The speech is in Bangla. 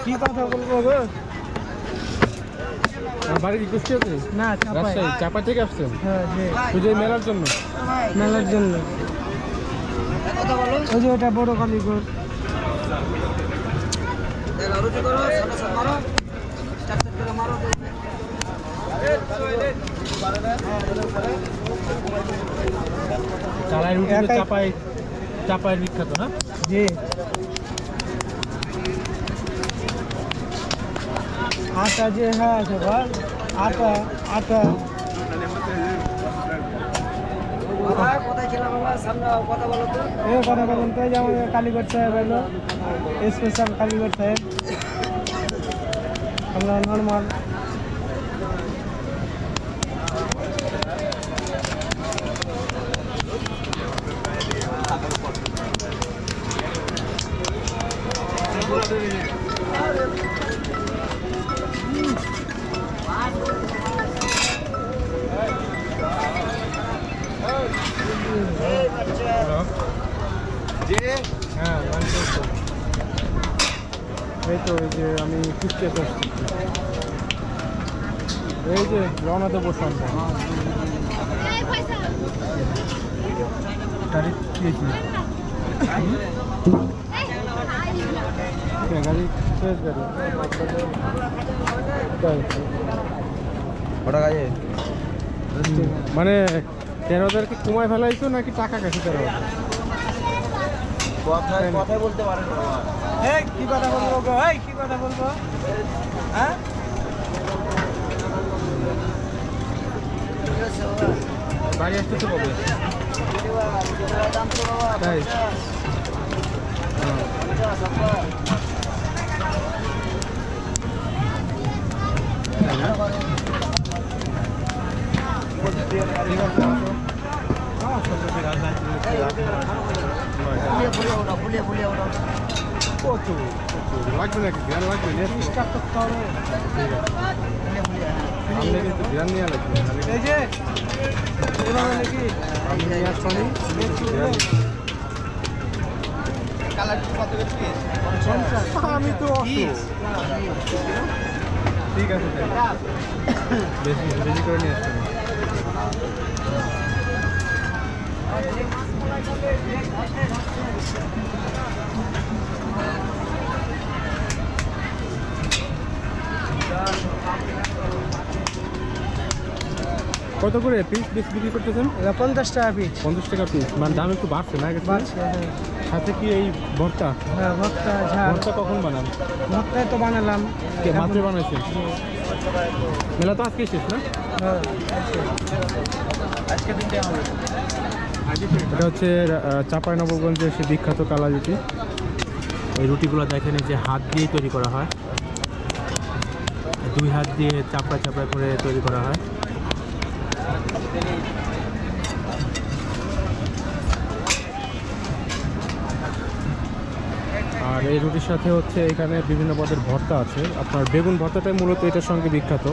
কি কথা বলবো গো? বাড়ি কি কুষ্টিয়াতে? না, রাজশাহী। চাপা থেকে আসছেন? হ্যাঁ, শুধু এই মেলার জন্য? মেলার জন্য। ওই যে ওটা বড় কালীঘর। চালাই রুটি তো চাপায় বিখ্যাত না? জি। আটা যে হ্যাঁ আছে বল, আটা আটা কোথায় ছিল বাবা? সামনে কথা বলো তো। কথা বলুন তো। যেমন কালীগড় সাহেব এলো, স্পেশাল কালীগড় সাহেব। আমরা নর্মাল হ্যাঁ, এই তো এই যে আমি কুষ্টিয়াতে আসছি। এই যে রওনা দেবো সন্ধ্যা। গাড়ি দিয়েছি, গাড়ি শেষ গাড়ি ওটা কাজে মানে 13,000 কি কমায় ফেলাইছো নাকি টাকা কাছে 13,000? আপনার কথাই বলতে পারেন না। এই কি কথা বলবো গো? এই কি কথা বলবো? হ্যাঁ, বাড়ি আসতে তো কবে? তাই প্রচুর লাগবে নাকি? ধ্যান লাগবে? আমরা কিন্তু ধ্যান নিয়ে লাগবে। এই যে এভাবে নাকি আমি নিয়ে আসছি আমি তো ঠিক আছে, বেশি বেশি করে নিয়ে আসছি। কত করে পিস বিক্রি করতেছেন? 50 টাকা পিস। 50 টাকা পিস, মানে দাম একটু বাড়ছে না? বাড়ছে, হ্যাঁ। সাথে কি এই ভর্তা? হ্যাঁ, ভর্তা ঝাল। ভর্তা কখন বানান? ভর্তাই তো বানালাম। মাত্র বানাইছেন? মেলা তো আজকে শেষ না? হ্যাঁ, আজকে দিনটা হবে। এটা হচ্ছে চাঁপাইনবাবগঞ্জের সে বিখ্যাত কালা রুটি। এই রুটিগুলো দেখেন যে হাত দিয়েই তৈরি করা হয়, 2 হাত দিয়ে চাপড়া করে তৈরি করা হয়। আর এই রুটির সাথে হচ্ছে এখানে বিভিন্ন পদের ভর্তা আছে। আপনার বেগুন ভর্তাটাই মূলত এটার সঙ্গে বিখ্যাত।